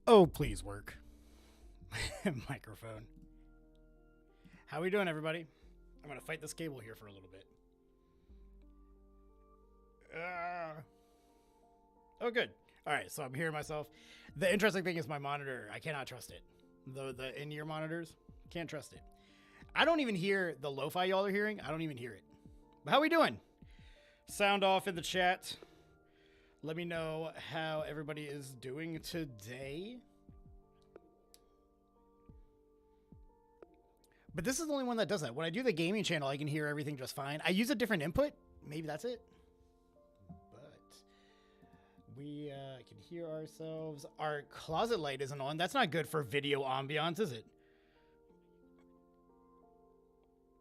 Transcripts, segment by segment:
Oh, please work. Microphone. How we doing, everybody? I'm gonna fight this cable here for a little bit. Oh, good. All right, so I'm hearing myself. The interesting thing is my monitor. I cannot trust it. The in-ear monitors, can't trust it. I don't even hear the lo-fi y'all are hearing. I don't even hear it. But how we doing? Sound off in the chat. Let me know how everybody is doing today. But this is the only one that does that. When I do the gaming channel, I can hear everything just fine. I use a different input. Maybe that's it. But we can hear ourselves. Our closet light isn't on. That's not good for video ambiance, is it?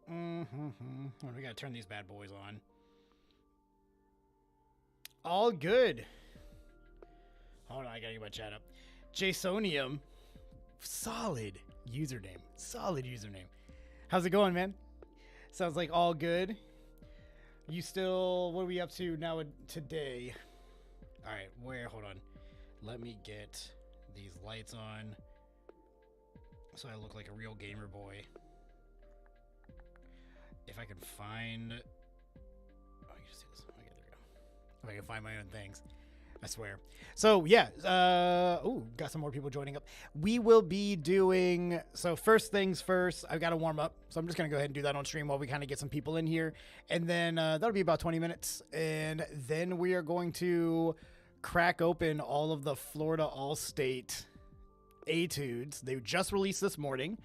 Well, we gotta turn these bad boys on. All good. Hold on, I gotta get my chat up. Jasonium. Solid username. Solid username. How's it going, man? Sounds like all good. You still, what are we up to now today? All right, hold on. Let me get these lights on so I look like a real gamer boy. If I can find, oh, you can see this. Okay, there we go. If I can find my own things. I swear. So yeah, got some more people joining up. We will be doing, so first things first, I've got to warm up. So I'm just going to go ahead and do that on stream while we kind of get some people in here. And then that'll be about 20 minutes. And then we are going to crack open all of the Florida All-State etudes. They just released this morning.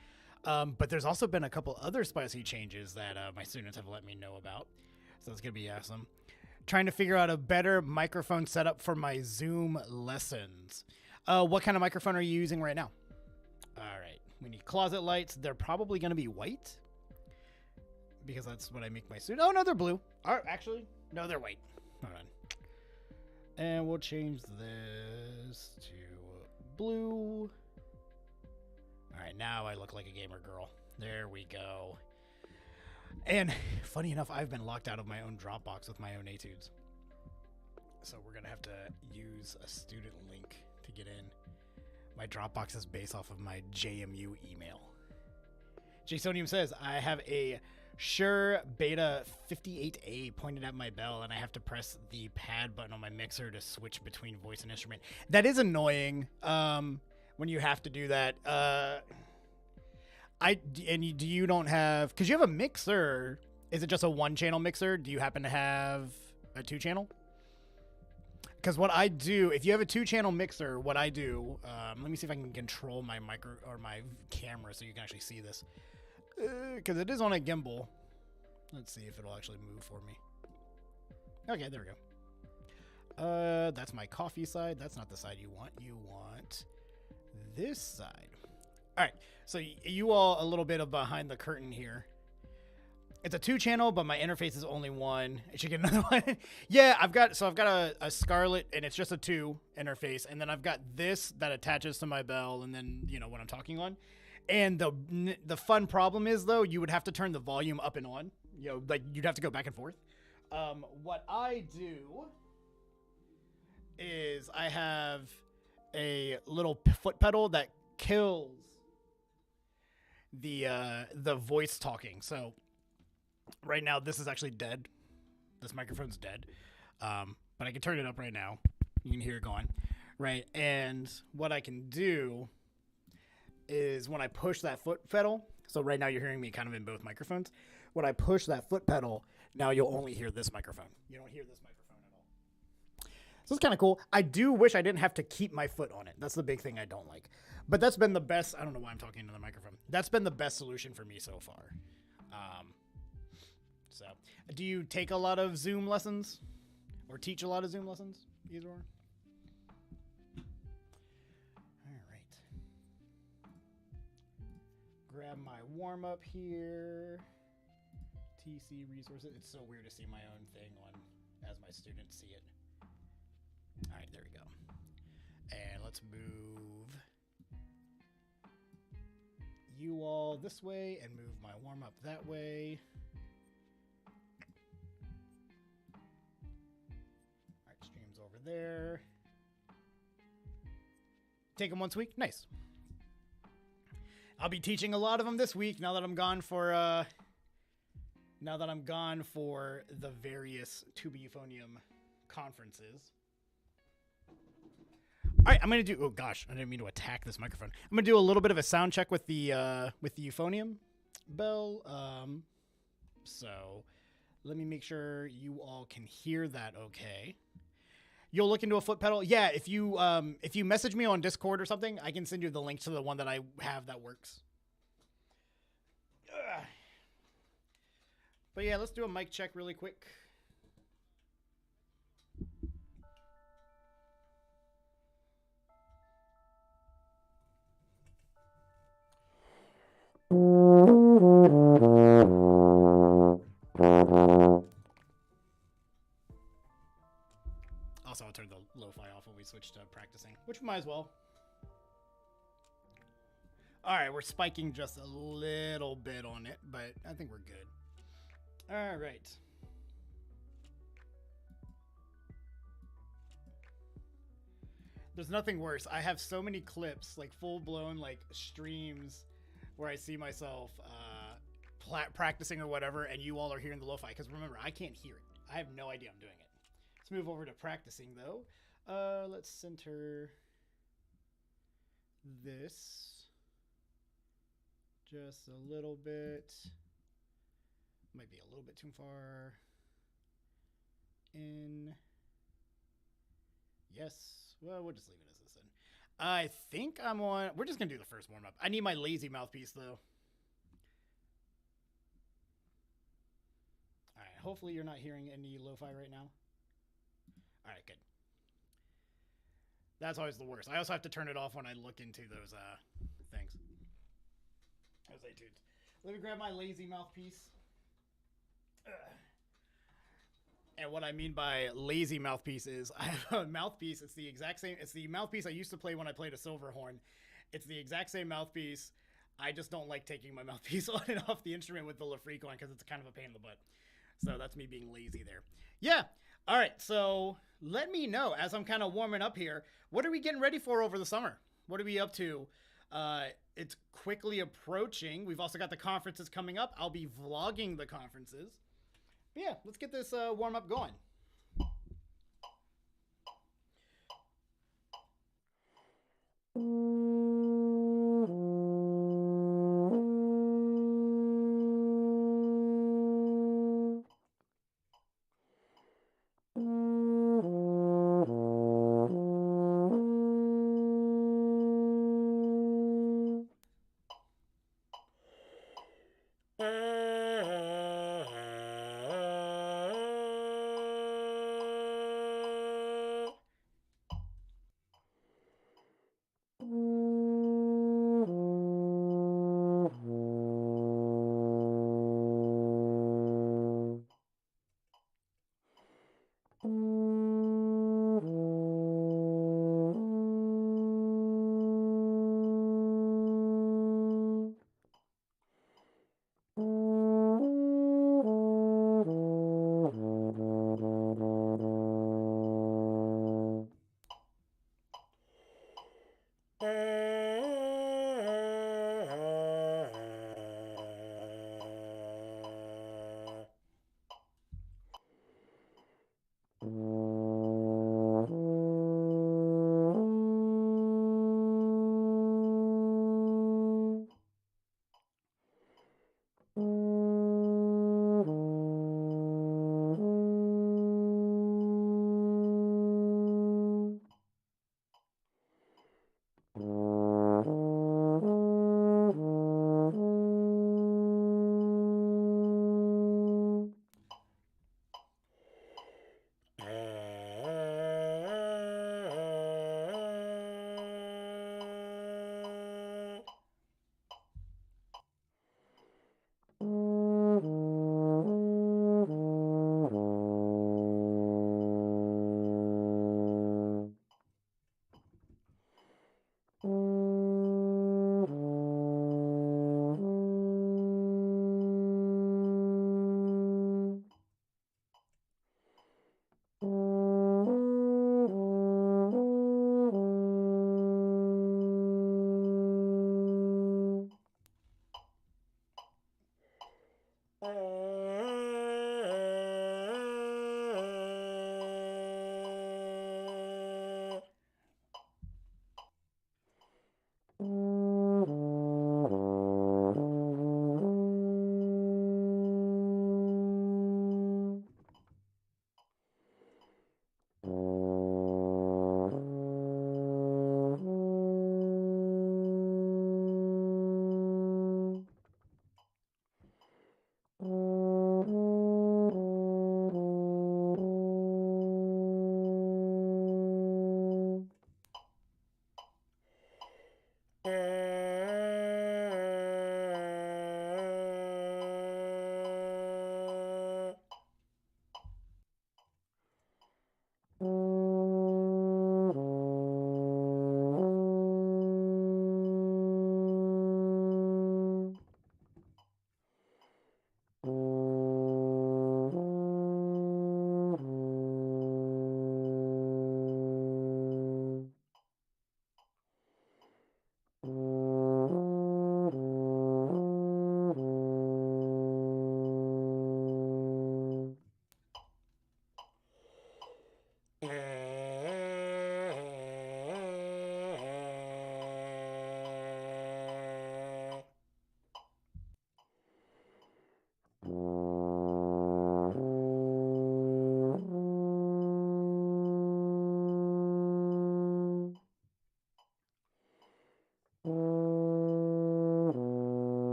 But there's also been a couple other spicy changes that my students have let me know about. So it's going to be awesome. Trying to figure out a better microphone setup for my Zoom lessons. What kind of microphone are you using right now? All right. We need closet lights. They're probably going to be white because that's what I make my students. Oh, no, they're blue. Actually, no, they're white. Hold on. And we'll change this to blue. All right, now I look like a gamer girl. There we go. And funny enough, I've been locked out of my own Dropbox with my own etudes. So we're going to have to use a student link to get in. My Dropbox is based off of my JMU email. Jasonium says, I have a Shure Beta 58A pointed at my bell, and I have to press the pad button on my mixer to switch between voice and instrument. That is annoying when you have to do that. Do you don't have, because you have a mixer, is it just a one channel mixer? Do you happen to have a 2-channel? Because what I do, if you have a 2-channel mixer, what I do, let me see if I can control my micro or my camera so you can actually see this. Because it is on a gimbal. Let's see if it'll actually move for me. Okay, there we go. That's my coffee side. That's not the side you want. You want this side. All right, so you all a little bit of behind the curtain here. It's a 2-channel, but my interface is only one. I should get another one. Yeah, I've got a Scarlett, and it's just a 2 interface, and then I've got this that attaches to my bell, and then what I'm talking on. And the fun problem is though, you would have to turn the volume up and on. Like you'd have to go back and forth. What I do is I have a little foot pedal that kills the voice talking. So right now this is actually dead. This microphone's dead. But I can turn it up right now. You can hear it going. Right. And what I can do is when I push that foot pedal, so right now you're hearing me kind of in both microphones. When I push that foot pedal, now you'll only hear this microphone. You don't hear this microphone at all. So it's kind of cool. I do wish I didn't have to keep my foot on it. That's the big thing I don't like. But that's been the best. I don't know why I'm talking into the microphone. That's been the best solution for me so far. So do you take a lot of Zoom lessons or teach a lot of Zoom lessons, either or? Grab my warm up here. TC resources. It's so weird to see my own thing on as my students see it. All right, there we go. And let's move you all this way and move my warm up that way. All right, stream's over there. Take them once a week? Nice. I'll be teaching a lot of them this week now that I'm gone for the various tuba euphonium conferences. All right, I'm gonna do. Oh gosh, I didn't mean to attack this microphone. I'm gonna do a little bit of a sound check with the euphonium bell. So let me make sure you all can hear that okay. You'll look into a foot pedal. Yeah, if you message me on Discord or something, I can send you the link to the one that I have that works. But yeah, let's do a mic check really quick. Also, I'll turn the lo-fi off when we switch to practicing, which we might as well. All right, we're spiking just a little bit on it, but I think we're good. All right. There's nothing worse. I have so many clips, like full-blown like streams where I see myself practicing or whatever, and you all are hearing the lo-fi. Because remember, I can't hear it. I have no idea I'm doing it. Let's move over to practicing, though. Let's center this just a little bit. Might be a little bit too far in. Yes. Well, we'll just leave it as this then. I think I'm on. We're just going to do the first warm-up. I need my lazy mouthpiece, though. All right. Hopefully you're not hearing any lo-fi right now. All right, good. That's always the worst. I also have to turn it off when I look into those things. Those etudes. Let me grab my lazy mouthpiece. And what I mean by lazy mouthpiece is I have a mouthpiece. It's the exact same. It's the mouthpiece I used to play when I played a silver horn. It's the exact same mouthpiece. I just don't like taking my mouthpiece on and off the instrument with the Lafrique on because it's kind of a pain in the butt. So that's me being lazy there. Yeah. All right. So let me know as I'm kind of warming up here. What are we getting ready for over the summer? What are we up to? It's quickly approaching. We've also got the conferences coming up. I'll be vlogging the conferences. But yeah, let's get this warm up going.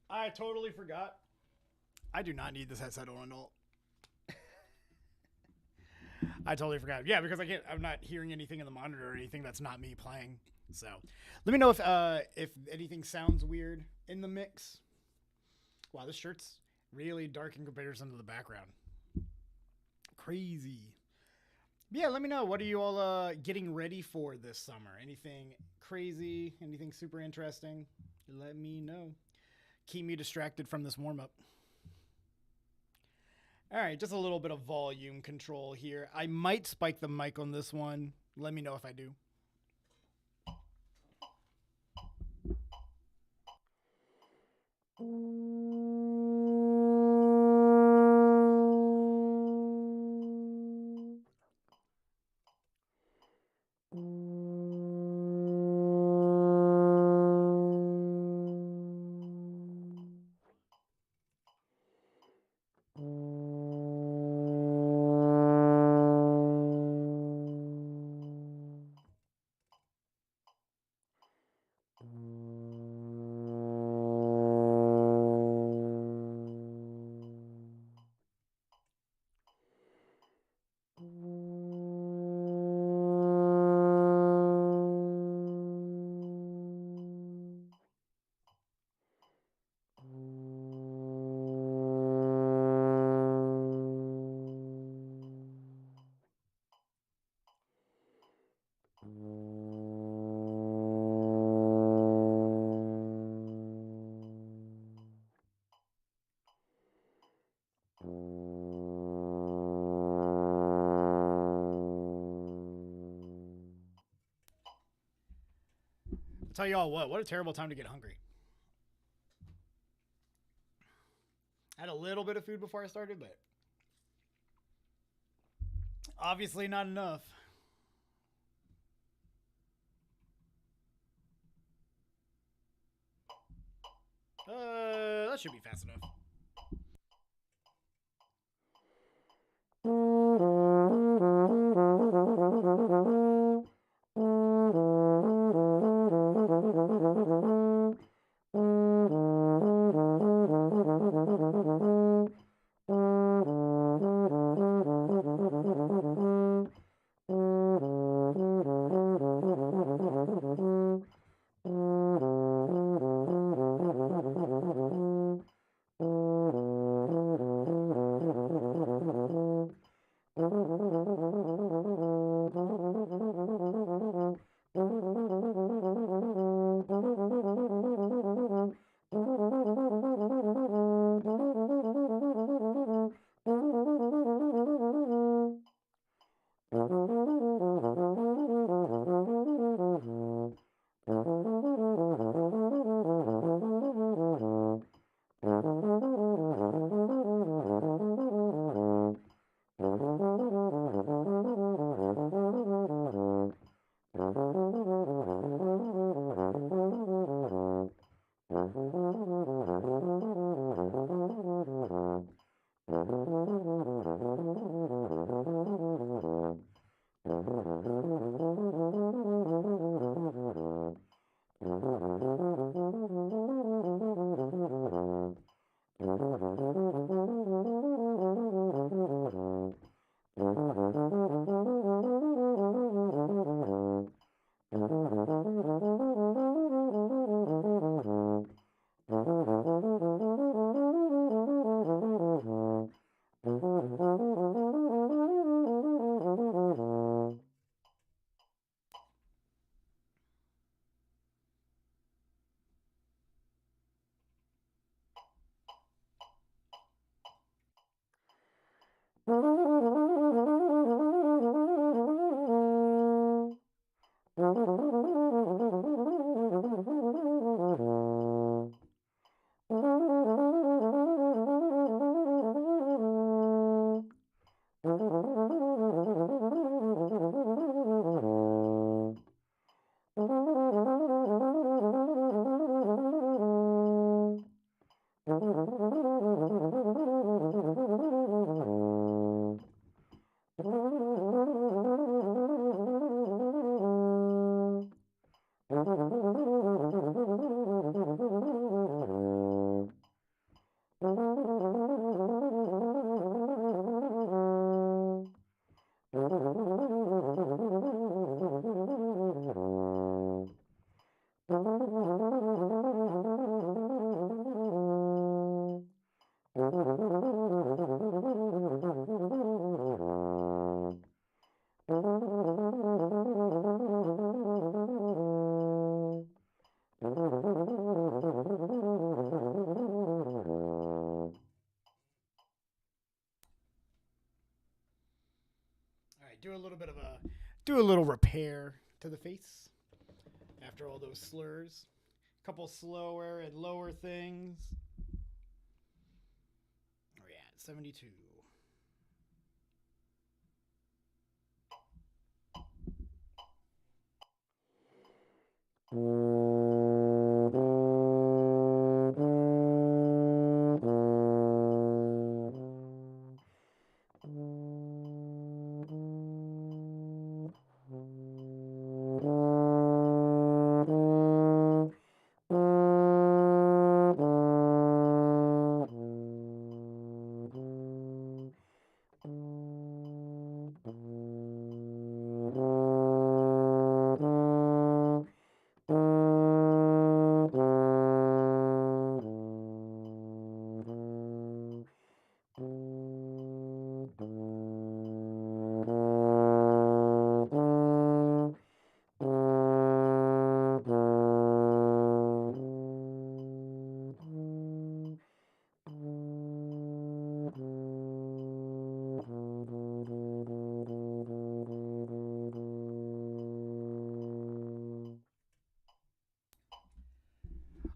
I totally forgot. I do not need this headset on adult. I totally forgot. Yeah, because I'm not hearing anything in the monitor or anything that's not me playing. So, let me know if anything sounds weird in the mix. Wow, this shirt's really dark in comparison to the background. Crazy. Yeah, let me know. What are you all getting ready for this summer? Anything crazy? Anything super interesting? Let me know. Keep me distracted from this warm up. All right, just a little bit of volume control here. I might spike the mic on this one. Let me know if I do. I'll tell you all what a terrible time to get hungry. I had a little bit of food before I started, but obviously not enough. That should be fast enough. All right, do a little repair to the face after all those slurs. A couple slower and lower things. Where are we at? 72.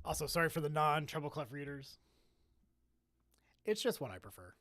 Also, sorry for the non-treble clef readers. It's just what I prefer.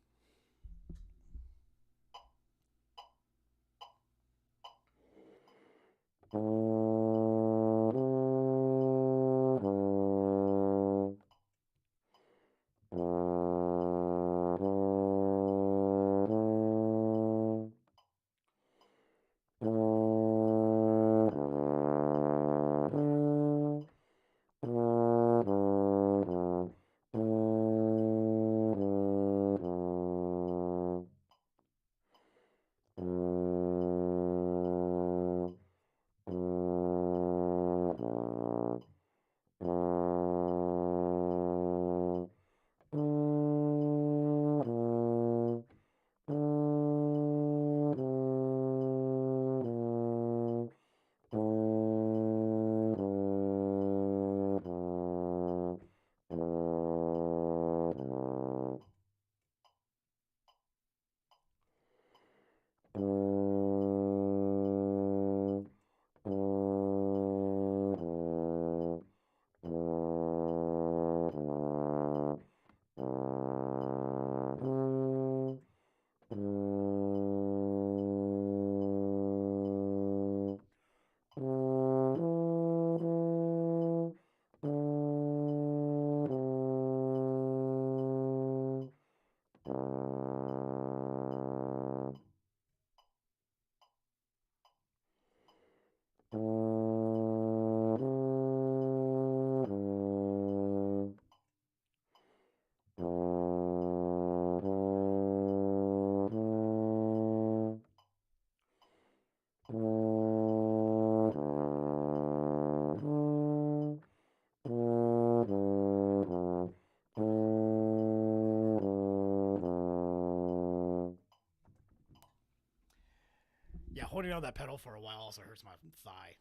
Yeah, holding on that pedal for a while also hurts my thigh.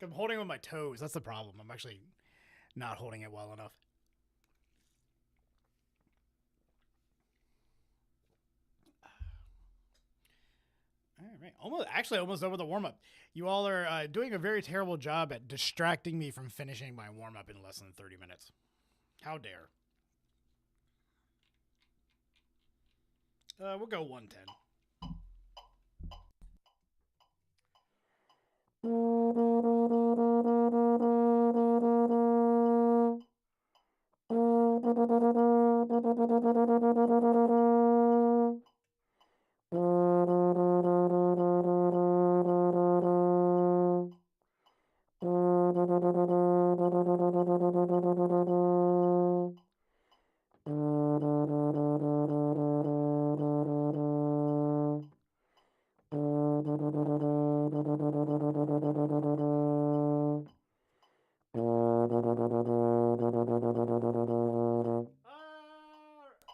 I'm holding on my toes. That's the problem. I'm actually not holding it well enough. Almost done with the warm up. You all are doing a very terrible job at distracting me from finishing my warm up in less than 30 minutes. How dare? We'll go 110.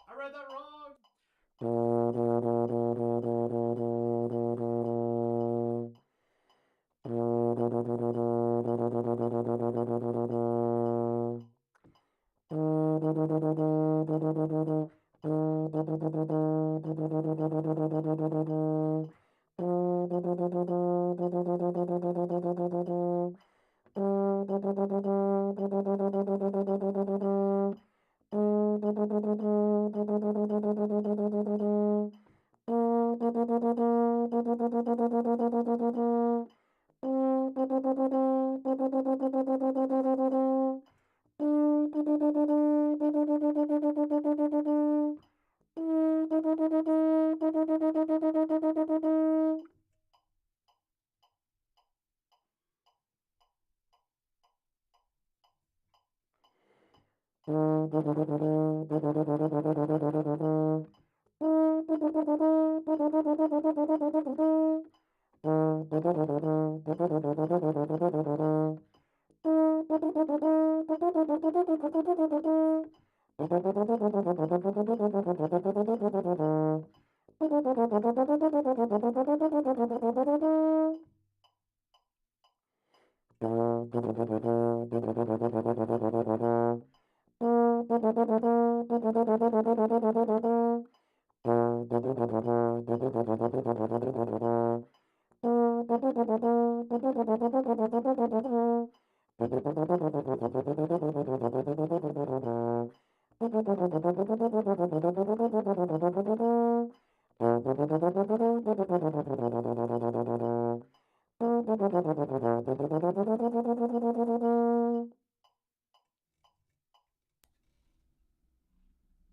I read that wrong.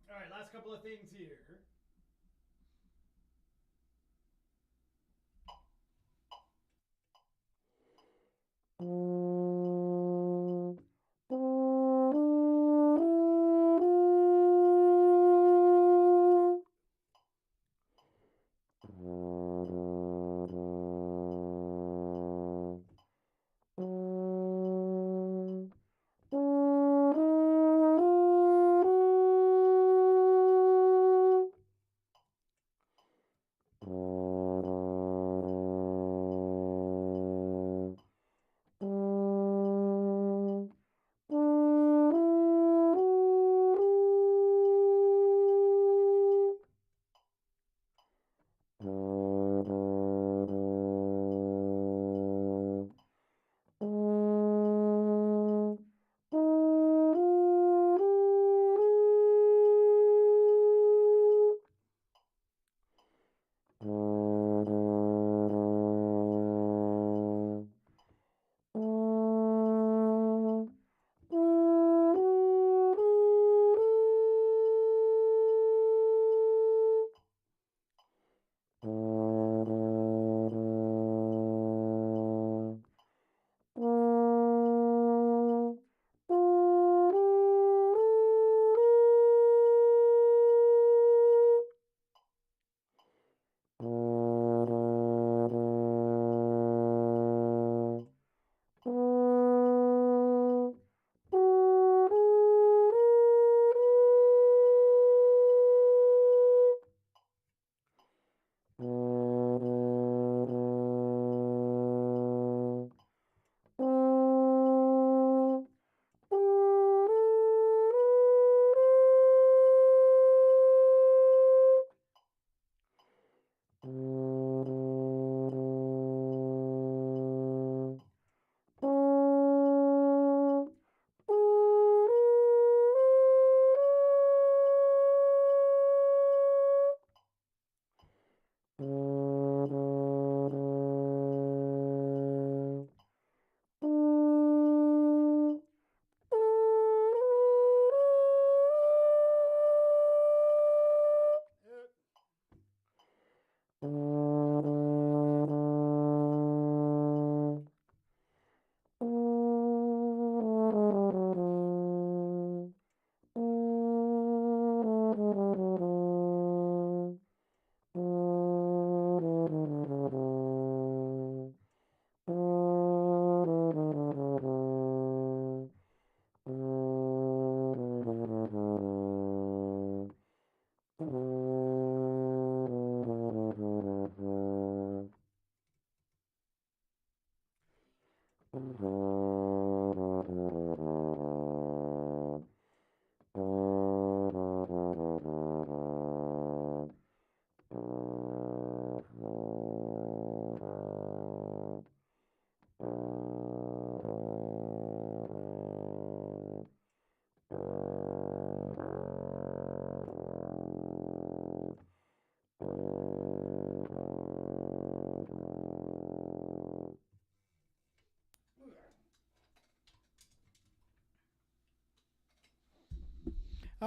All right, last couple of things here.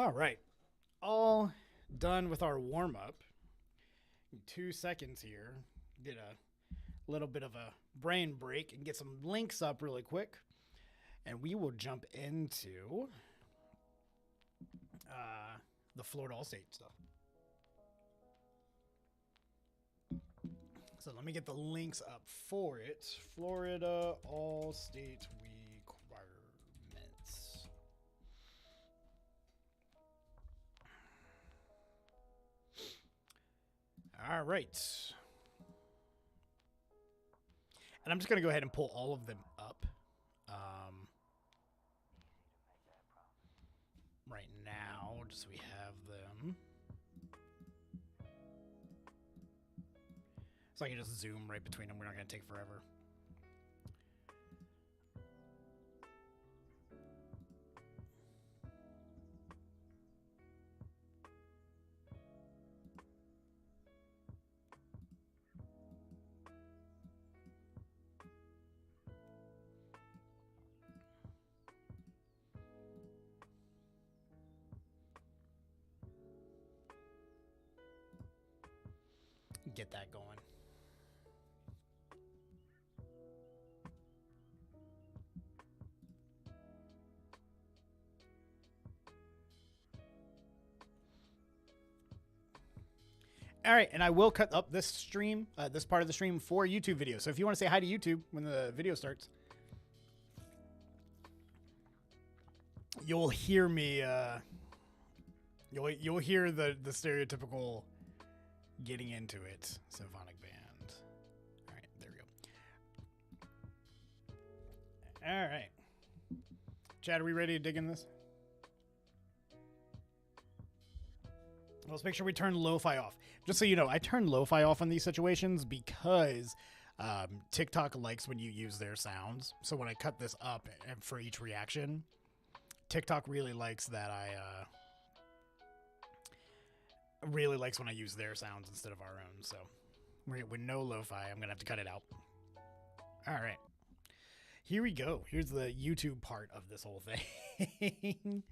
All right. All done with our warm up. 2 seconds here. Get a little bit of a brain break and get some links up really quick. And we will jump into the Florida All-State stuff. So let me get the links up for it. Florida All-State requirements. All right. And I'm just going to go ahead and pull all of them up right now, just so we have them. So I can just zoom right between them. We're not going to take forever. Get that going. All right, and I will cut up this stream, this part of the stream for YouTube video. So if you want to say hi to YouTube when the video starts, you'll hear me. You'll hear the stereotypical getting into it symphonic band. All right, there we go. All right, Chad, are we ready to dig in this? Let's make sure we turn lo-fi off. Just so you know, I turn lo-fi off on these situations because TikTok likes when you use their sounds. So when I cut this up and for each reaction, TikTok really likes that really likes when I use their sounds instead of our own. So with no lo-fi, I'm going to have to cut it out. All right. Here we go. Here's the YouTube part of this whole thing.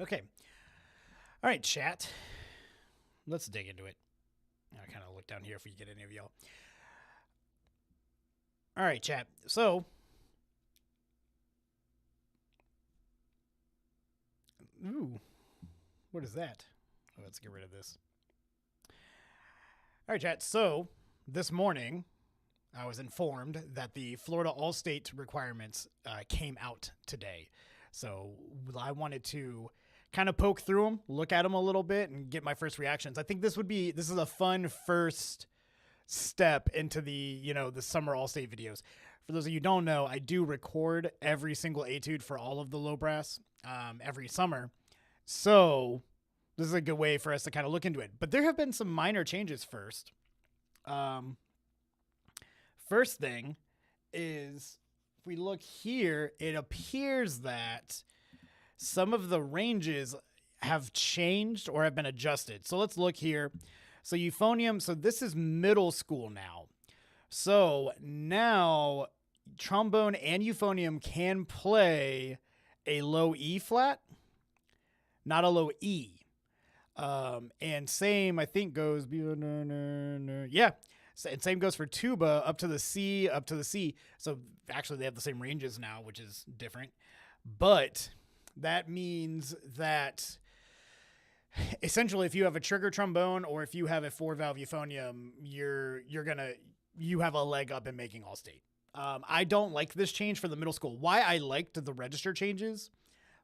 Okay. All right, chat. Let's dig into it. I'll kind of look down here if we get any of y'all. All right, chat. So, ooh, what is that? Oh, let's get rid of this. All right, chat. So, this morning, I was informed that the Florida All-State requirements came out today. So, I wanted to kind of poke through them, look at them a little bit, and get my first reactions. I think this is a fun first step into the summer All-State videos. For those of you who don't know, I do record every single etude for all of the low brass every summer. So this is a good way for us to kind of look into it. But there have been some minor changes first. First thing is, if we look here, it appears that some of the ranges have changed or have been adjusted. So let's look here. So euphonium, so this is middle school now. So now trombone and euphonium can play a low E flat, not a low E. And same, I think, goes, yeah. And same goes for tuba up to the C, up to the C. So actually they have the same ranges now, which is different. But that means that essentially if you have a trigger trombone or if you have a 4-valve euphonium, you have a leg up in making All-State. I don't like this change for the middle school. Why I liked the register changes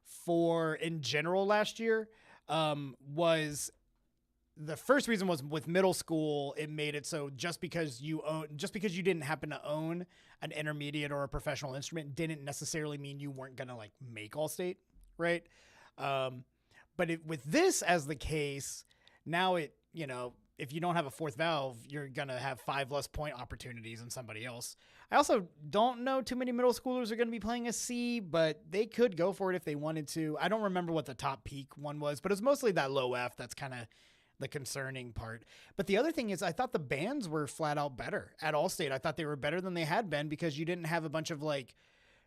for in general last year was the first reason was with middle school, it made it so just because you didn't happen to own an intermediate or a professional instrument didn't necessarily mean you weren't going to like make All-State, right? But with this as the case, now if you don't have a 4th valve, you're going to have 5 less point opportunities than somebody else. I also don't know too many middle schoolers are going to be playing a C, but they could go for it if they wanted to. I don't remember what the top peak one was, but it's mostly that low F that's kind of the concerning part. But the other thing is, I thought the bands were flat out better at Allstate. I thought they were better than they had been because you didn't have a bunch of like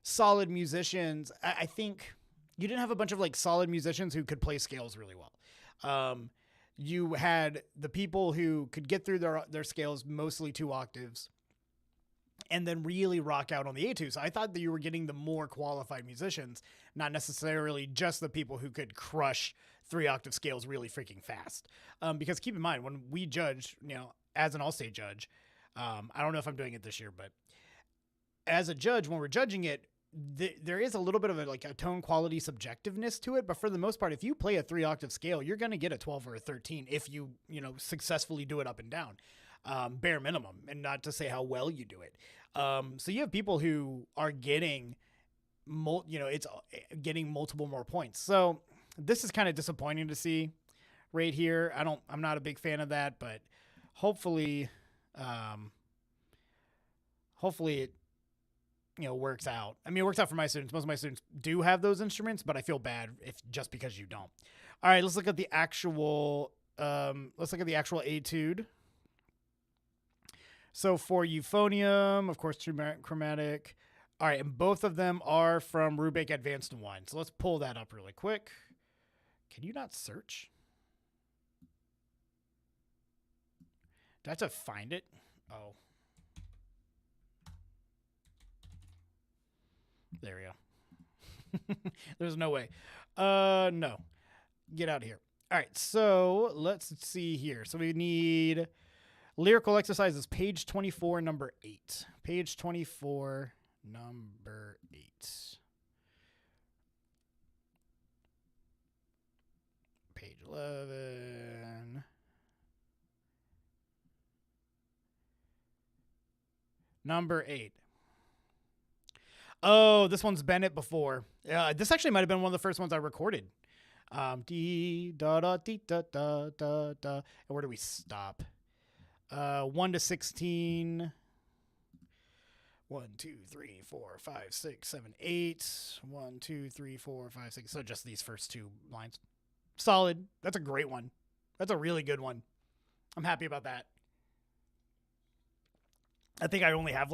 solid musicians. I think you didn't have a bunch of like solid musicians who could play scales really well. You had the people who could get through their scales, mostly 2 octaves, and then really rock out on the etudes. So I thought that you were getting the more qualified musicians, not necessarily just the people who could crush 3-octave scales really freaking fast. Because keep in mind, when we judge, as an Allstate judge, I don't know if I'm doing it this year, but as a judge, when we're judging it, there is a little bit of a tone quality subjectiveness to it. But for the most part, if you play a 3-octave scale, you're going to get a 12 or a 13 if you successfully do it up and down. Bare minimum, and not to say how well you do it. So you have people who are getting, it's getting multiple more points. So this is kind of disappointing to see right here. I'm not a big fan of that, but hopefully it, works out. I mean, it works out for my students. Most of my students do have those instruments, but I feel bad just because you don't. All right, let's look at the actual etude. So for euphonium, of course, chromatic. All right, and both of them are from Rubik Advanced 1. So let's pull that up really quick. Can you not search? Do I have to find it? Oh. There we go. There's no way. No. Get out of here. All right, so let's see here. So we need lyrical exercises, page 24, number 8. Page 24, number 8. Page 11. Number 8. Oh, this one's been it before. This actually might have been one of the first ones I recorded. D da da dee da da da da. And where do we stop? 1 to 16. 1, 2, 3, 4, 5, 6, 7, 8. 1, 2, 3, 4, 5, 6. So just these first 2 lines. Solid. That's a great one. That's a really good one. I'm happy about that. I think I only have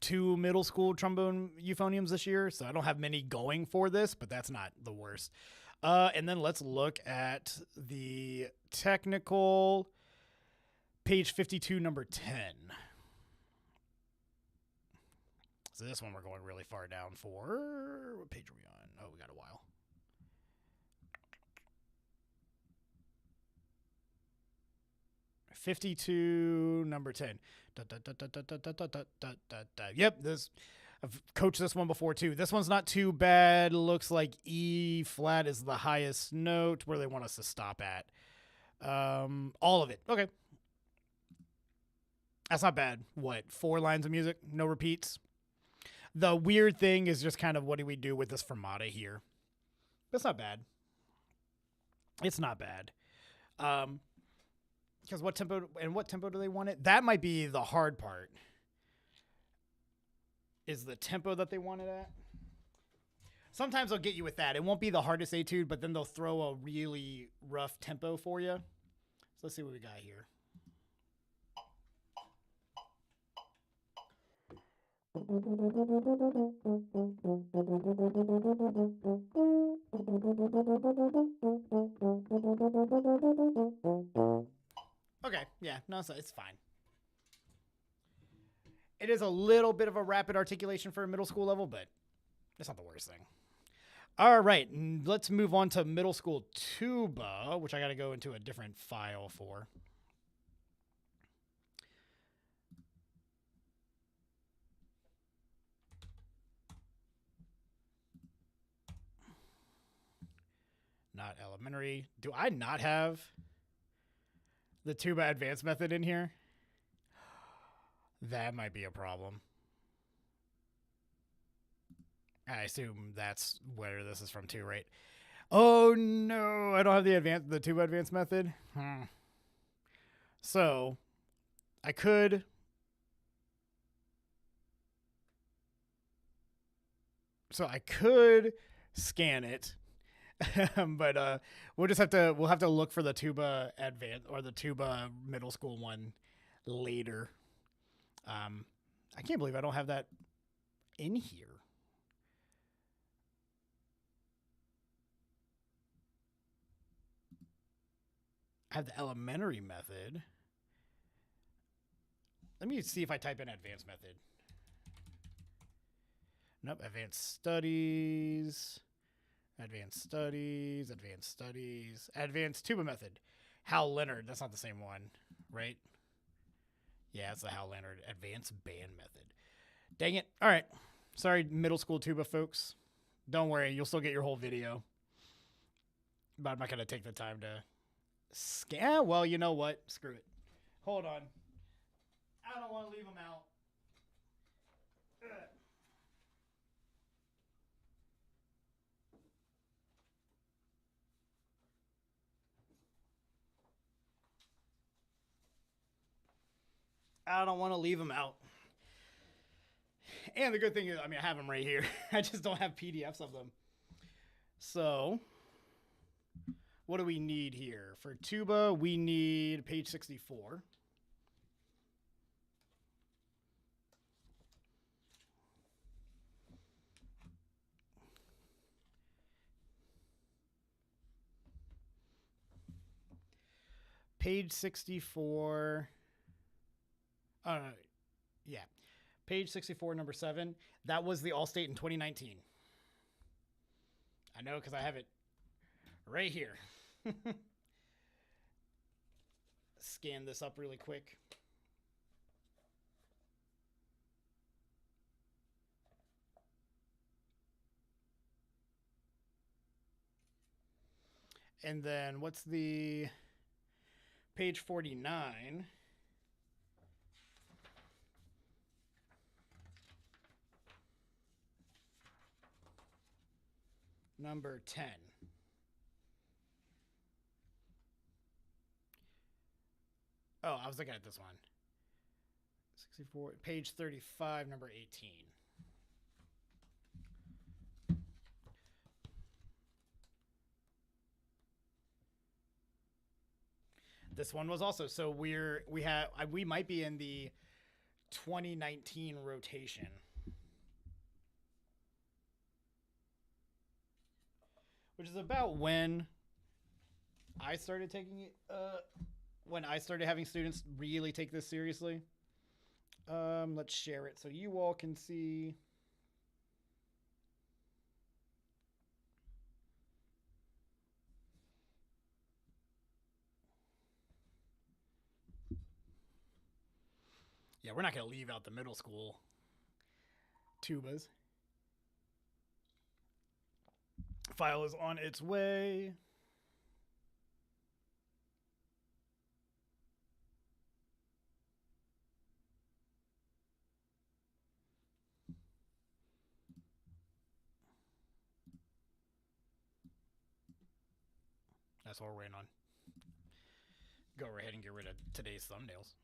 2 middle school trombone euphoniums this year, so I don't have many going for this, but that's not the worst. And then let's look at the technical, page 52, number 10. So this one we're going really far down for. What page are we on? Oh, we got a while. '52, number 10. Yep, I've coached this one before too. This one's not too bad. Looks like E flat is the highest note where they want us to stop at. All of it. Okay. That's not bad. What, 4 lines of music? No repeats? The weird thing is just kind of what do we do with this fermata here? That's not bad. It's not bad. Because what tempo do they want it? That might be the hard part. Is the tempo that they want it at? Sometimes they'll get you with that. It won't be the hardest etude, but then they'll throw a really rough tempo for you. So let's see what we got here. Okay, yeah, no, it's fine. It is a little bit of a rapid articulation for a middle school level, but it's not the worst thing. All right, let's move on to middle school tuba, which I got to go into a different file for. Not elementary. Do I not have the tuba advanced method in here? That might be a problem. I assume that's where this is from too, right? Oh no, I don't have the tuba advanced method. So I could scan it But we'll have to look for the tuba advanced or the tuba middle school one later. I can't believe I don't have that in here. I have the elementary method. Let me see if I type in advanced method. Nope, advanced studies, advanced tuba method. Hal Leonard, that's not the same one, right? Yeah, it's the Hal Leonard advanced band method. Dang it. All right. Sorry, middle school tuba folks. Don't worry, you'll still get your whole video. But I'm not going to take the time to scan. Well, you know what? Screw it. Hold on. I don't want to leave them out. I don't want to leave them out. And the good thing is, I mean, I have them right here. I just don't have PDFs of them. So, what do we need here? For tuba, we need page 64. Page 64. Oh, no, yeah. Page 64, number 7. That was the All-State in 2019. I know because I have it right here. Scan this up really quick. And then what's the page 49? Number 10. Oh, I was looking at this one. 64, page 35, number 18. This one was also, so we might be in the 2019 rotation. Which is about when I started taking it, when I started having students really take this seriously. Let's share it so you all can see. Yeah, we're not going to leave out the middle school tubas. File is on its way. That's what we're waiting on. Go ahead and get rid of today's thumbnails.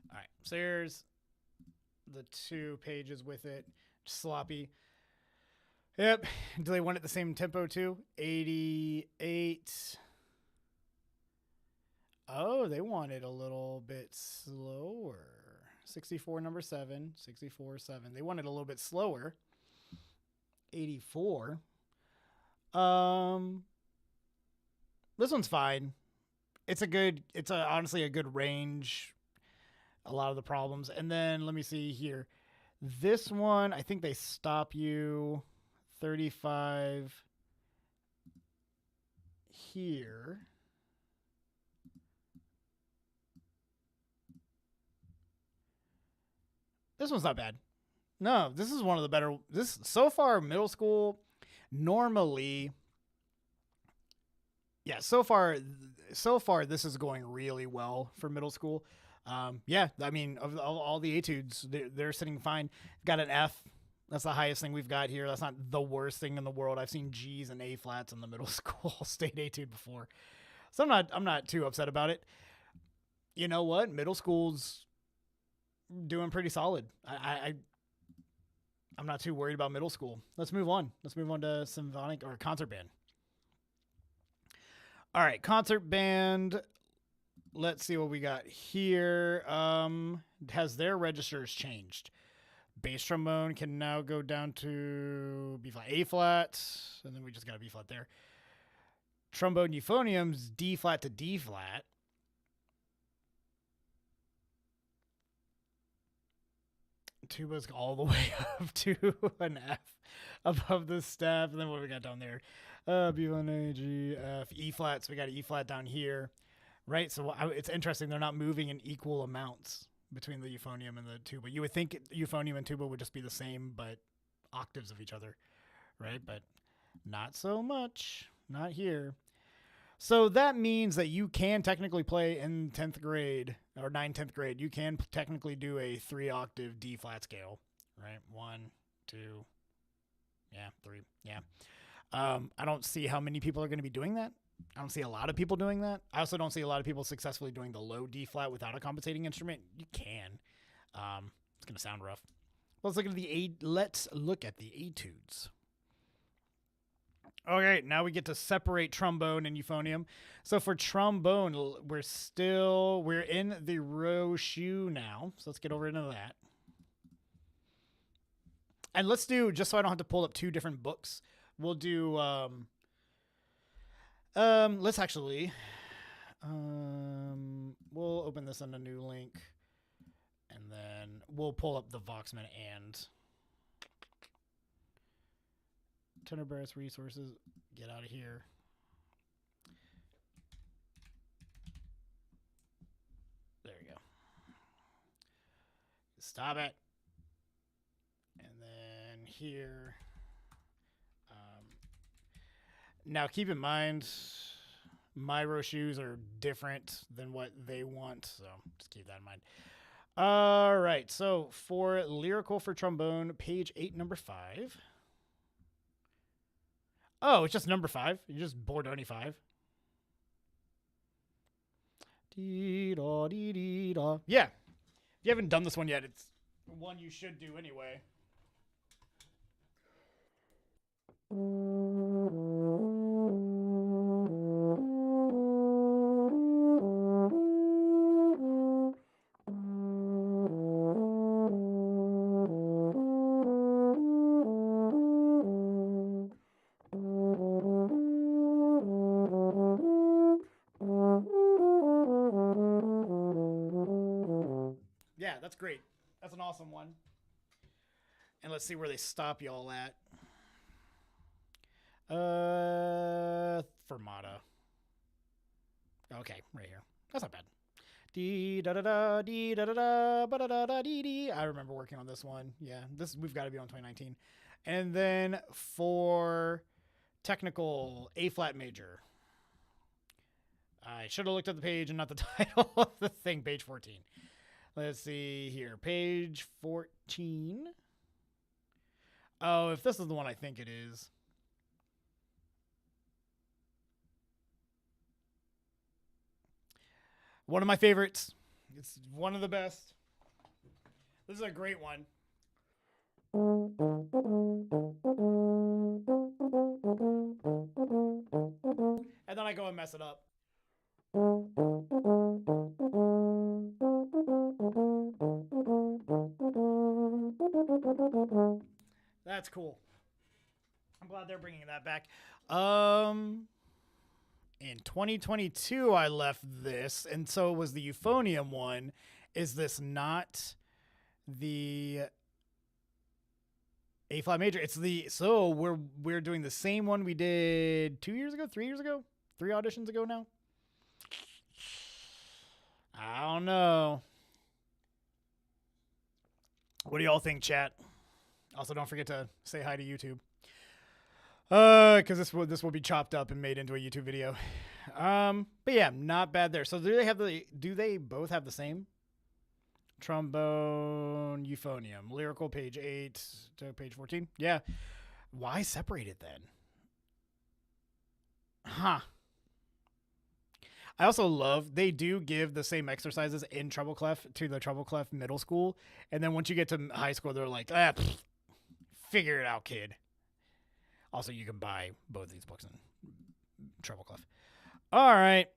All right, so here's the 2 pages with it. Sloppy. Yep. Do they want it the same tempo too? 88. Oh, they want it a little bit slower. 64, number 7. 64, 7. They want it a little bit slower. 84. This one's fine. It's honestly a good range. A lot of the problems. And then let me see here. This one, I think they stop you 35 here. This one's not bad. No, this is one of the better. This so far middle school normally. Yeah, so far this is going really well for middle school. Yeah, I mean, of all the etudes, they're sitting fine. Got an F. That's the highest thing we've got here. That's not the worst thing in the world. I've seen G's and A flats in the middle school state etude before, so I'm not too upset about it. You know what? Middle school's doing pretty solid. I'm not too worried about middle school. Let's move on. Let's move on to symphonic or concert band. All right, concert band. Let's see what we got here. Has their registers changed? Bass trombone can now go down to B flat, A flat, and then we just got a B flat there. Trombone euphoniums D flat to D flat. Tuba's all the way up to an F above the staff, and then what we got down there? B1, A, G, F, E flat. So we got an E flat down here, right? So it's interesting. They're not moving in equal amounts between the euphonium and the tuba. You would think euphonium and tuba would just be the same, but octaves of each other, right? But not so much. Not here. So that means that you can technically play in 10th grade or 10th grade. You can technically do a 3-octave D flat scale, right? 1, 2, 3, I don't see how many people are going to be doing that. I don't see a lot of people doing that. I also don't see a lot of people successfully doing the low D flat without a compensating instrument. You can. It's going to sound rough. Let's look at the etudes. Okay, now we get to separate trombone and euphonium. So for trombone, we're in the row shoe now. So let's get over into that. And let's do, just so I don't have to pull up 2 different books, we'll do, let's actually, we'll open this on a new link, and then we'll pull up the Voxman and Tenorbar's resources. Get out of here. There you go. Stop it. And then here. Now keep in mind, my row shoes are different than what they want, so just keep that in mind. All right, so for lyrical for trombone, page 8, number 5. Oh, it's just number 5. You just Bordoni 5. Dee-da, dee-dee-da. Yeah. If you haven't done this one yet, it's one you should do anyway. Yeah, that's great. That's an awesome one. And let's see where they stop y'all at. Fermata. Okay, right here. That's not bad. Dee da da da dee da da da ba da da da dee dee. I remember working on this one. Yeah, we've got to be on 2019. And then for technical A flat major, I should have looked at the page and not the title of the thing. Page 14. Let's see here. Page 14. Oh, if this is the one I think it is. One of my favorites. It's one of the best. This is a great one. And then I go and mess it up. That's cool. I'm glad they're bringing that back. In 2022, I left this, and so was the euphonium one. Is this not the A flat major? It's the we're doing the same one we did 2 years ago, 3 years ago, 3 auditions ago now. I don't know. What do y'all think, chat? Also, don't forget to say hi to YouTube. Because this will be chopped up and made into a YouTube video. But yeah, not bad there. So do they both have the same? Trombone, euphonium, lyrical, page 8 to page 14. Yeah. Why separate it then? Huh. I also love they do give the same exercises in treble clef to the treble clef middle school, and then once you get to high school, they're like, figure it out, kid. Also, you can buy both these books in treble clef. All right,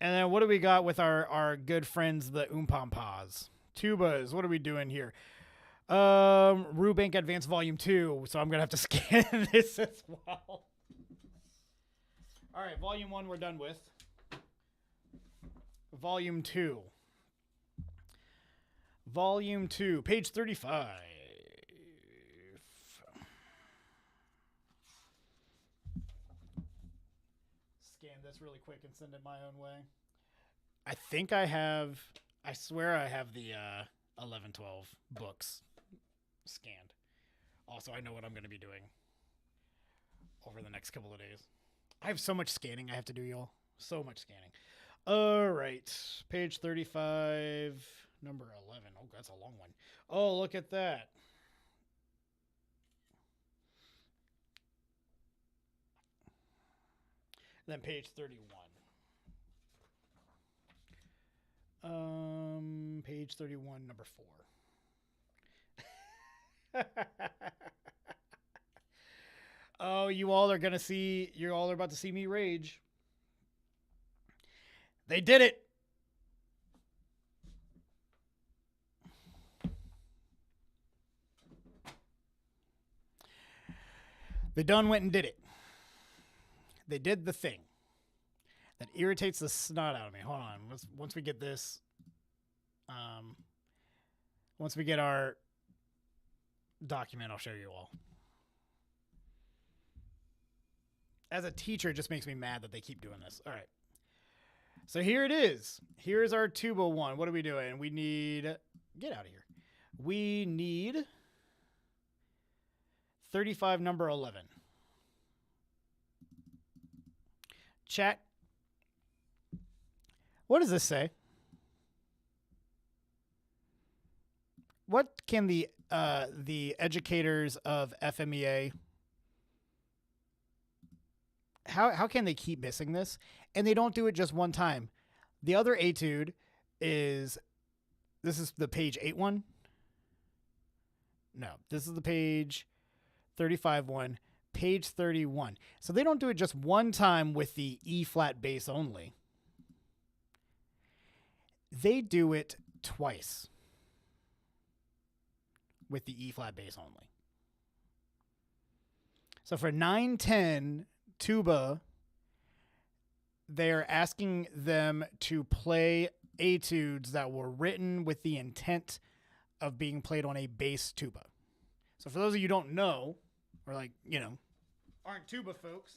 and then what do we got with our good friends, the Oompampas? Tubas. What are we doing here? Rubank Advanced Volume 2. So I'm gonna have to scan this as well. All right, Volume 1 we're done with. Volume 2. Volume 2, page 35. Scan this really quick and send it my own way. I think I swear I have the 11-12 books scanned. Also, I know what I'm going to be doing over the next couple of days. I have so much scanning I have to do, y'all. So much scanning. All right. Page 35, number 11. Oh, that's a long one. Oh, look at that. And then page 31. Page 31, number 4. Oh, you all are about to see me rage. They did it. They done went and did it. They did the thing that irritates the snot out of me. Hold on. Once we get this, once we get our document, I'll show you all. As a teacher, it just makes me mad that they keep doing this. All right. So here it is. Here's our tuba one. What are we doing? We need... Get out of here. We need 35, number 11. Chat. What does this say? What can the educators of FMEA... How can they keep missing this? And they don't do it just one time. The other etude is... This is the page 8 one. No, this is the page 35 one. Page 31. So they don't do it just one time with the E flat bass only. They do it twice with the E flat bass only. So for 9-10 tuba, they're asking them to play etudes that were written with the intent of being played on a bass tuba. So for those of you who don't know, or like, aren't tuba folks,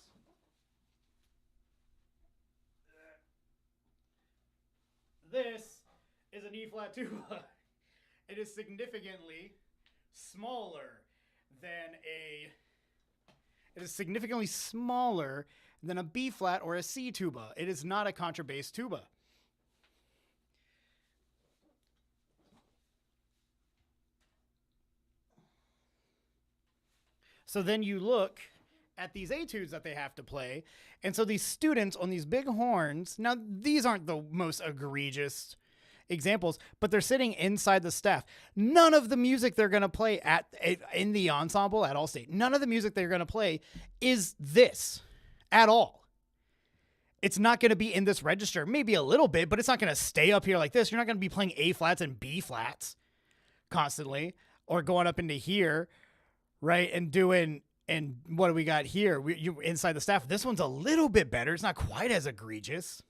this is an E flat tuba. It is significantly smaller than a B flat or a C tuba. It is not a contrabass tuba. So then you look at these etudes that they have to play. And so these students on these big horns, now these aren't the most egregious examples, but they're sitting inside the staff. None of the music they're going to play in the ensemble at Allstate, none of the music they're going to play is this at all. It's not going to be in this register, maybe a little bit, but it's not going to stay up here like this. You're not going to be playing A flats and B flats constantly, or going up into here, right? And what do we got here? You inside the staff. This one's a little bit better. It's not quite as egregious,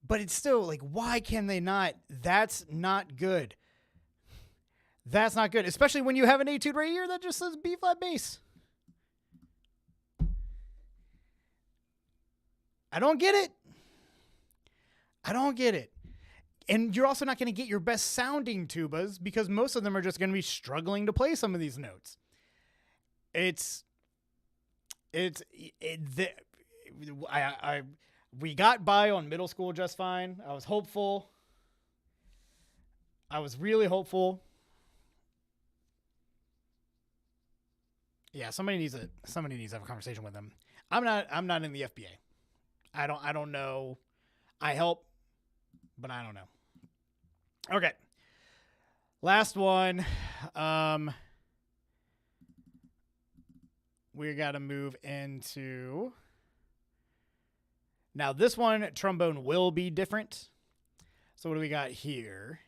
but it's still like, why can they not? That's not good. That's not good, especially when you have an etude right here that just says B flat bass. I don't get it. And you're also not going to get your best sounding tubas because most of them are just going to be struggling to play some of these notes. We got by on middle school just fine. I was hopeful. I was really hopeful. Yeah, somebody needs to have a conversation with them. I'm not in the FBA. I don't know. I help, but I don't know. Okay. Last one. We got to move into. Now, this one, trombone will be different. So, what do we got here?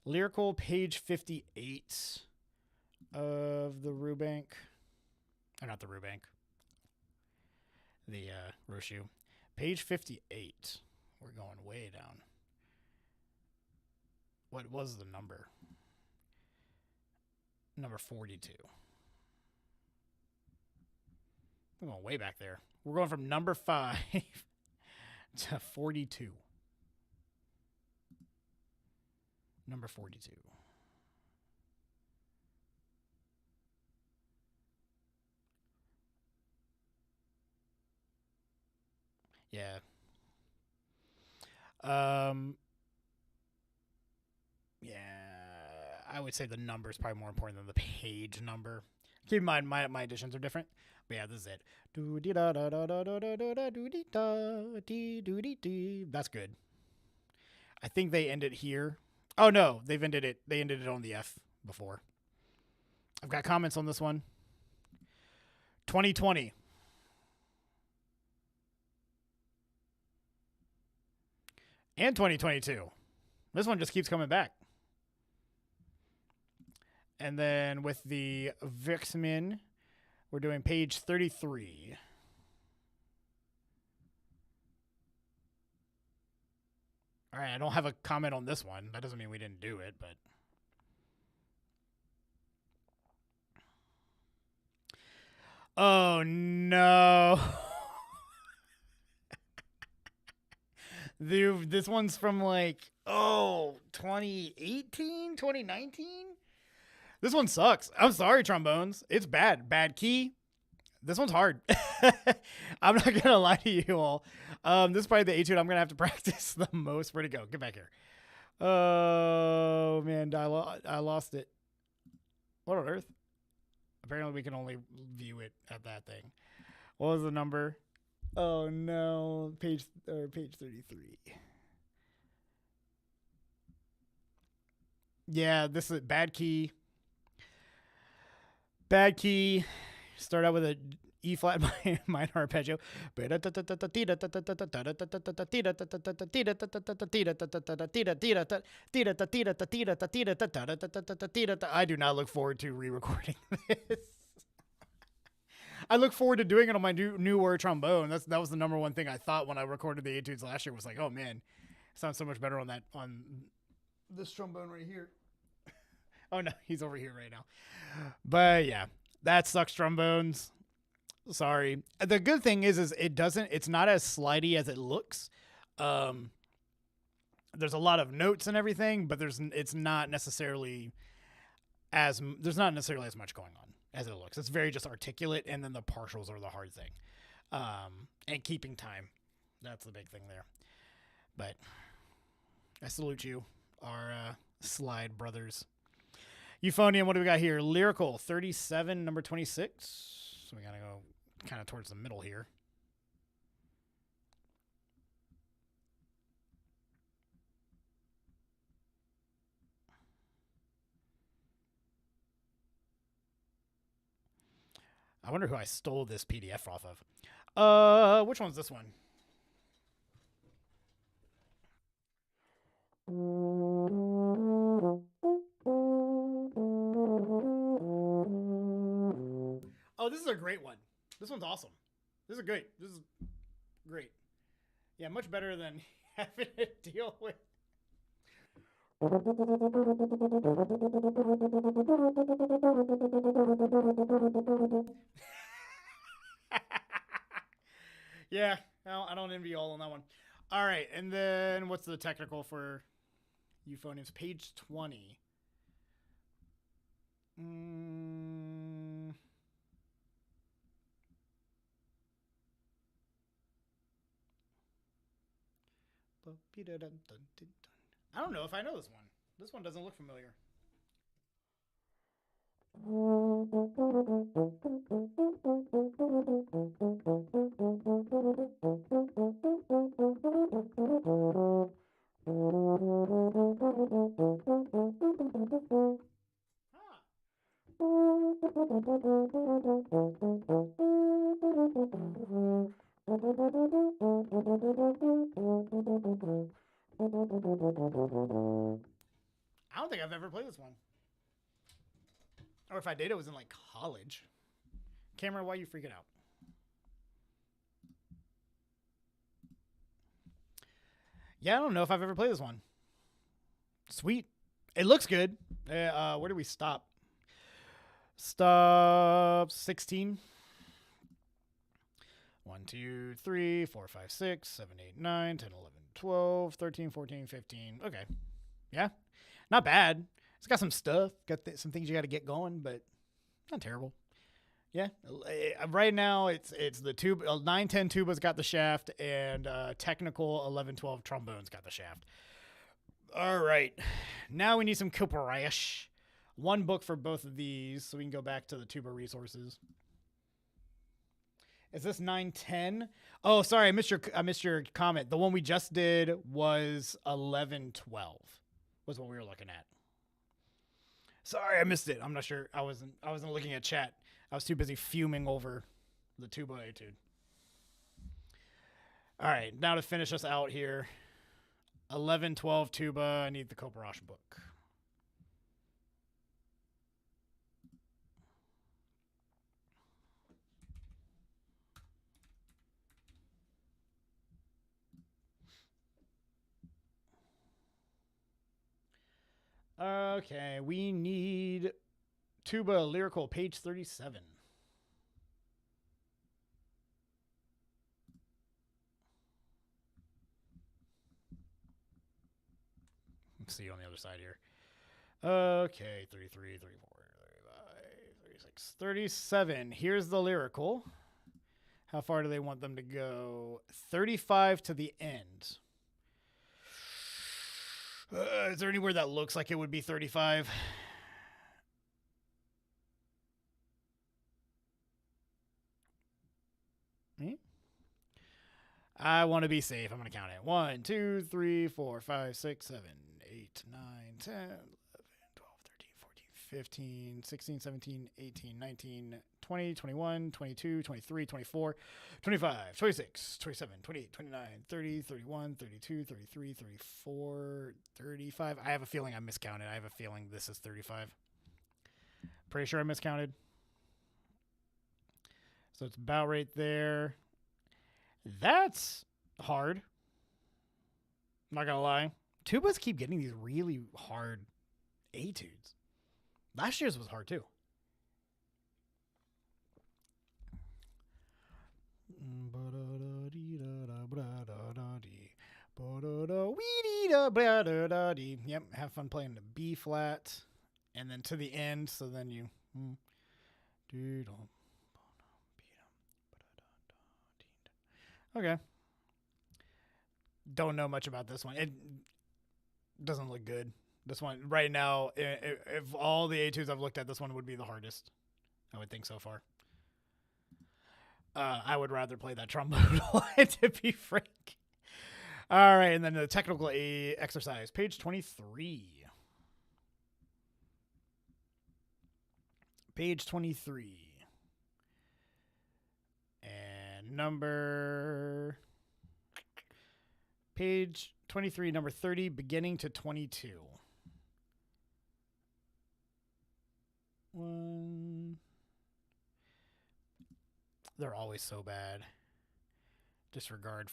Lyrical, page 58 of the Rubank. Or not the Rubank. The Roshu. Page 58. We're going way down. What was the number? Number 42. We're going way back there. We're going from number 5 to 42. Number 42. Yeah. Yeah. I would say the number is probably more important than the page number. Keep in mind, my additions are different. But yeah, this is it. That's good. I think they ended here. Oh no, they've ended it. They ended it on the F before. I've got comments on this one. 2020. And 2022. This one just keeps coming back. And then with the Vixmin, we're doing page 33. All right, I don't have a comment on this one. That doesn't mean we didn't do it, but. Oh, no. Dude, this one's from like, 2018, 2019? This one sucks. I'm sorry, trombones. It's bad. Bad key. This one's hard. I'm not going to lie to you all. This is probably the etude I'm going to have to practice the most. Where'd it go? Get back here. Oh, man. I lost it. What on earth? Apparently, we can only view it at that thing. What was the number? Oh, no. Page 33. Yeah, this is bad key. Bad key. Start out with a E flat minor arpeggio. I do not look forward to re-recording this. I look forward to doing it on my newer trombone. That was the number one thing I thought when I recorded the etudes last year. Was like, oh man, it sounds so much better on this trombone right here. Oh no, he's over here right now. But yeah, that sucks, trombones. Sorry. The good thing is it's not as slidey as it looks. There's a lot of notes and everything, but there's not necessarily as much going on as it looks. It's very just articulate, and then the partials are the hard thing. And keeping time. That's the big thing there. But I salute you, our slide brothers. Euphonium, what do we got here? Lyrical, 37, number 26. So we got to go kind of towards the middle here. I wonder who I stole this PDF off of. Which one's this one? Oh, this is a great one. This one's awesome. This is great. This is great. Yeah, much better than having to deal with. Yeah, no, I don't envy you all on that one. All right, and then what's the technical for euphoniums? Page 20. I don't know if I know this one. This one doesn't look familiar. I don't think I've ever played this one. Or if I did, it was in like college. Camera, why are you freaking out? Yeah, I don't know if I've ever played this one. Sweet. It looks good. Where do we stop? Stop 16. 1, 2, 3, 4, 5, 6, 7, 8, 9, 10, 11, 12, 13, 14, 15. Okay. Yeah. Not bad. It's got some stuff. Got some things you got to get going, but not terrible. Yeah. Right now, it's the tuba. 9, 10 tuba's got the shaft, and technical 11, 12 trombones got the shaft. All right. Now we need some copyright. One book for both of these, so we can go back to the tuba resources. Is this 910? Oh, sorry, I missed your comment. The one we just did was 1112. Was what we were looking at. Sorry, I missed it. I'm not sure. I wasn't looking at chat. I was too busy fuming over the tuba etude. All right, now to finish us out here. 1112 tuba. I need the Koparash book. Okay, we need tuba lyrical, page 37. Let's see on the other side here. Okay, 33, 34, 35, 36, 37. Here's the lyrical. How far do they want them to go? 35 to the end. Is there anywhere that looks like it would be 35? Me? I want to be safe. I'm going to count it. 1, 2, 3, 4, 5, 6, 7, 8, 9, 10, 11, 12, 13, 14, 15, 16, 17, 18, 19, 20, 21, 22, 23, 24, 25, 26, 27, 28, 29, 30, 31, 32, 33, 34, 35. I have a feeling I miscounted. I have a feeling this is 35. Pretty sure I miscounted. So it's about right there. That's hard. Not gonna lie. Tubas keep getting these really hard etudes. Last year's was hard too. Yep, have fun playing the B flat. And then to the end, so then you okay. Don't know much about this one. It doesn't look good. This one right now, if all the etudes I've looked at, this one would be the hardest. I would think so far. I would rather play that trombone line, to be frank. All right, and then the technical exercise, page 23. Page 23. And number... Page 23, number 30, beginning to 22. 1... They're always so bad. Disregard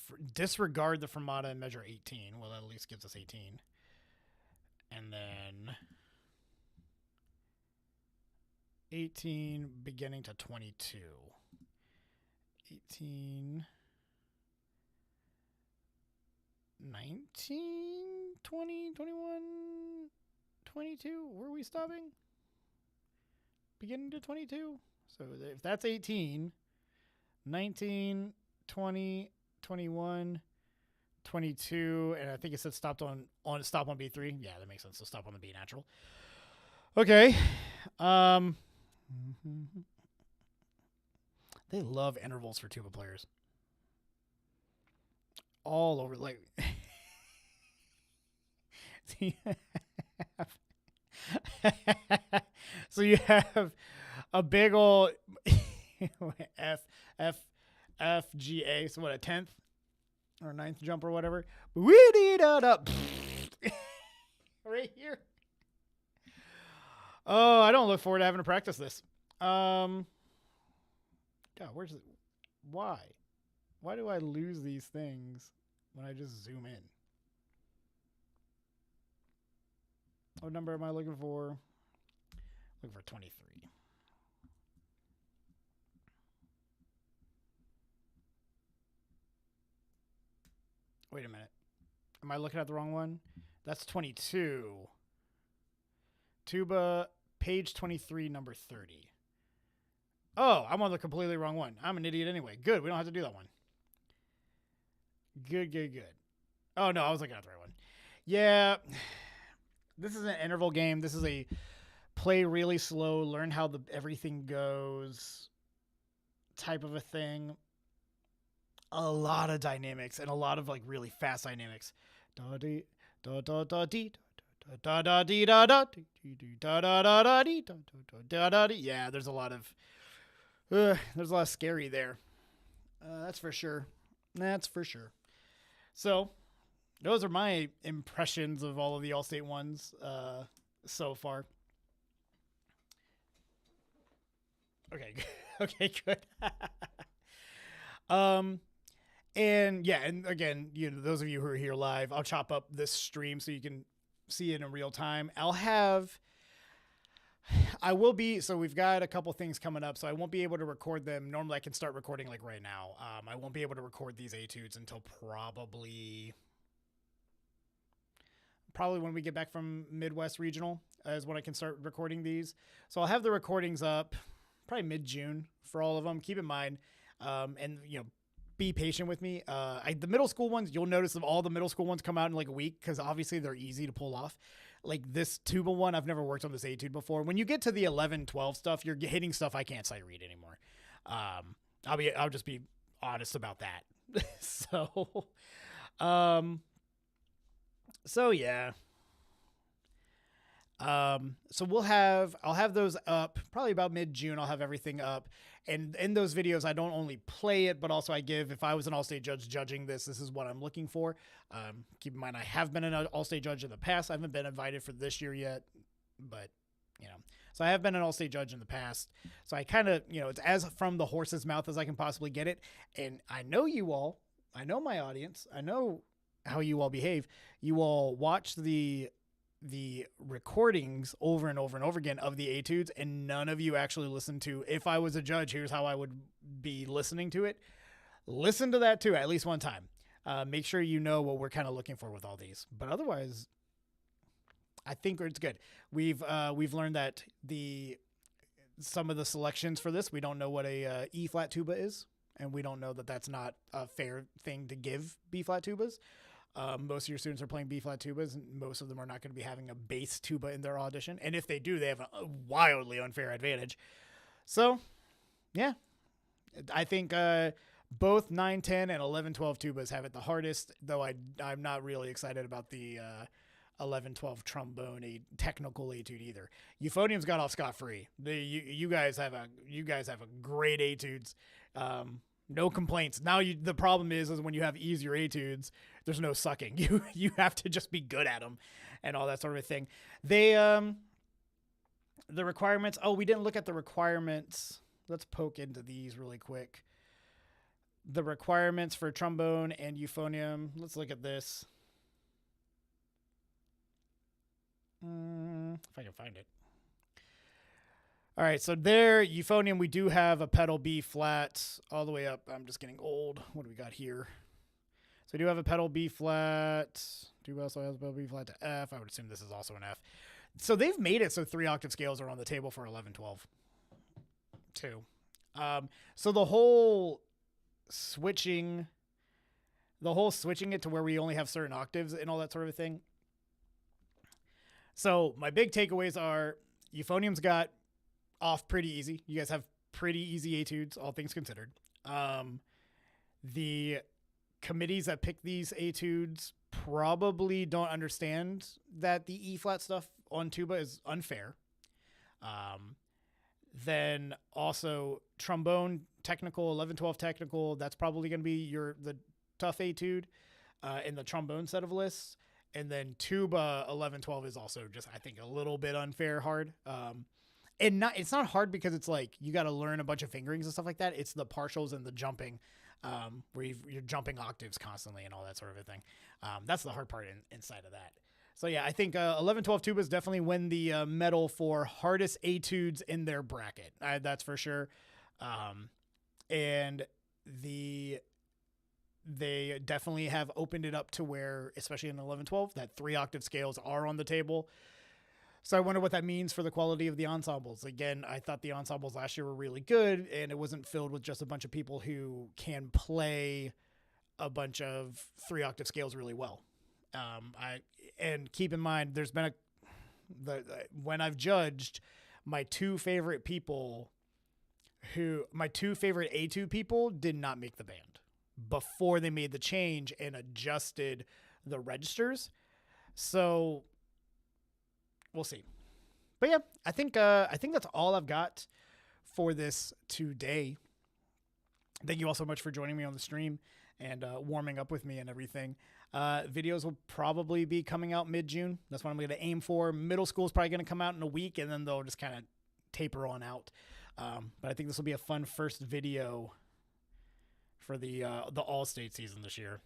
the fermata in measure 18. Well, that at least gives us 18. And then 18 beginning to 22. 18, 19, 20, 21, 22. Where are we stopping? Beginning to 22. So if that's 18, 19, 20, 21, 22, and I think it said stop on stop on B3. Yeah, that makes sense. So stop on the B natural. Okay. They love intervals for tuba players. All over, like. So you have a big old F F F G A. So what, a 10th or 9th jump or whatever. Right here. Oh, I don't look forward to having to practice this. God, where's it? Why? Why do I lose these things when I just zoom in? What number am I looking for? Looking for 23. Wait a minute. Am I looking at the wrong one? That's 22. Tuba, page 23, number 30. Oh, I'm on the completely wrong one. I'm an idiot anyway. Good. We don't have to do that one. Good. Oh, no, I was looking at the right one. Yeah. This is an interval game. This is a play really slow, learn how everything goes type of a thing. A lot of dynamics and a lot of like really fast dynamics. Da dee da da da dee da da dee da da da da da da dee da da dee. Yeah, there's a lot of scary there. That's for sure. So those are my impressions of all of the Allstate ones so far. Okay, good. And yeah, and again, those of you who are here live, I'll chop up this stream so you can see it in real time. So we've got a couple things coming up, so I won't be able to record them. Normally I can start recording like right now. I won't be able to record these etudes until probably when we get back from Midwest Regional is when I can start recording these. So I'll have the recordings up probably mid-June for all of them. Keep in mind, and be patient with me. The middle school ones, you'll notice all the middle school ones come out in like a week because obviously they're easy to pull off. Like this tuba one, I've never worked on this etude before. When you get to the 11, 12 stuff, you're hitting stuff I can't sight read anymore. I'll just be honest about that. So yeah. So I'll have those up probably about mid-June. I'll have everything up. And in those videos, I don't only play it, but also I give, if I was an Allstate judge judging this is what I'm looking for. Keep in mind, I have been an Allstate judge in the past. I haven't been invited for this year yet, but so I have been an Allstate judge in the past. So I kind of, it's as from the horse's mouth as I can possibly get it. And I know you all, I know my audience, I know how you all behave. You all watch the recordings over and over and over again of the etudes, and none of you actually listen to, if I was a judge, here's how I would be listening to it. Listen to that too, at least one time. Make sure you know what we're kind of looking for with all these, but otherwise I think it's good. We've learned that some of the selections for this, we don't know what a E flat tuba is, and we don't know that that's not a fair thing to give B flat tubas. Most of your students are playing B flat tubas, and most of them are not going to be having a bass tuba in their audition. And if they do, they have a wildly unfair advantage. So, yeah, I think both 9, 10, and 11, 12 tubas have it the hardest, though I'm not really excited about the 11, 12 trombone, a technical etude either. Euphonium's got off scot-free. You guys have a great etudes. No complaints. Now the problem is when you have easier etudes, there's no sucking. You have to just be good at them and all that sort of thing. The requirements. Oh, we didn't look at the requirements. Let's poke into these really quick. The requirements for trombone and euphonium. Let's look at this. If I can find it. All right, so there, euphonium, we do have a pedal B flat all the way up. I'm just getting old. What do we got here? So we do have a pedal B flat. Tuba also has a pedal B flat to F. I would assume this is also an F. So they've made it so 3 octave scales are on the table for 11, 12 too. So the whole switching it to where we only have certain octaves and all that sort of thing. So my big takeaways are euphonium's got off pretty easy. You guys have pretty easy etudes, all things considered. The committees that pick these etudes probably don't understand that the E flat stuff on tuba is unfair. Then also trombone technical, 11-12 technical, that's probably going to be the tough etude in the trombone set of lists. And then tuba 11-12 is also just, I think, a little bit unfair hard. And it's not hard because it's like you got to learn a bunch of fingerings and stuff like that. It's the partials and the jumping where you're jumping octaves constantly and all that sort of a thing. That's the hard part inside of that. So yeah, I think 11-12 tubas definitely win the medal for hardest etudes in their bracket. That's for sure. And they definitely have opened it up to where, especially in 11-12, that 3-octave scales are on the table. So I wonder what that means for the quality of the ensembles. Again, I thought the ensembles last year were really good, and it wasn't filled with just a bunch of people who can play a bunch of 3-octave scales really well. And keep in mind, there's been when I've judged my two favorite etude people did not make the band before they made the change and adjusted the registers. So we'll see. But yeah, I think that's all I've got for this today. Thank you all so much for joining me on the stream and warming up with me and everything. Videos will probably be coming out mid-June. That's what I'm going to aim for. Middle school is probably going to come out in a week, and then they'll just kind of taper on out. But I think this will be a fun first video for the All-State season this year.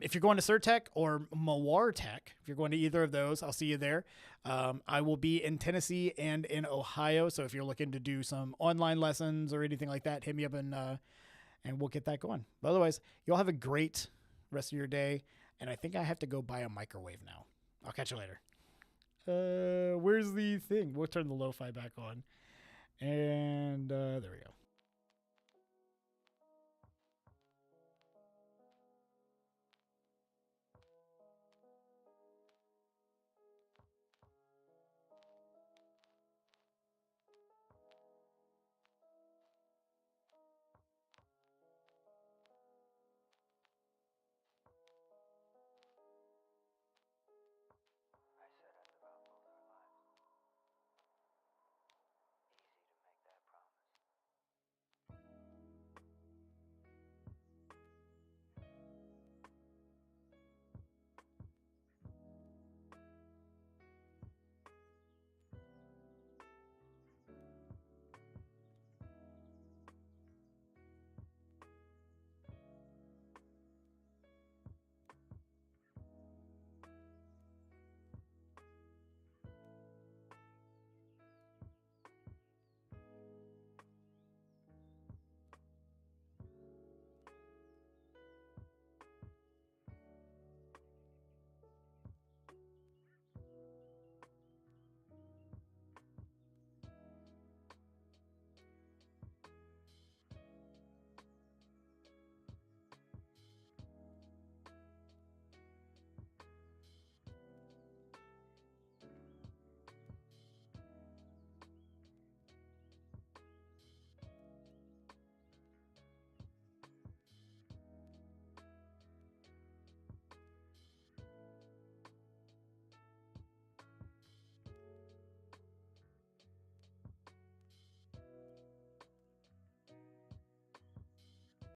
If you're going to Surtech or Mawar Tech, if you're going to either of those, I'll see you there. I will be in Tennessee and in Ohio. So if you're looking to do some online lessons or anything like that, hit me up and we'll get that going. But otherwise, you all have a great rest of your day. And I think I have to go buy a microwave now. I'll catch you later. Where's the thing? We'll turn the lo-fi back on. And there we go.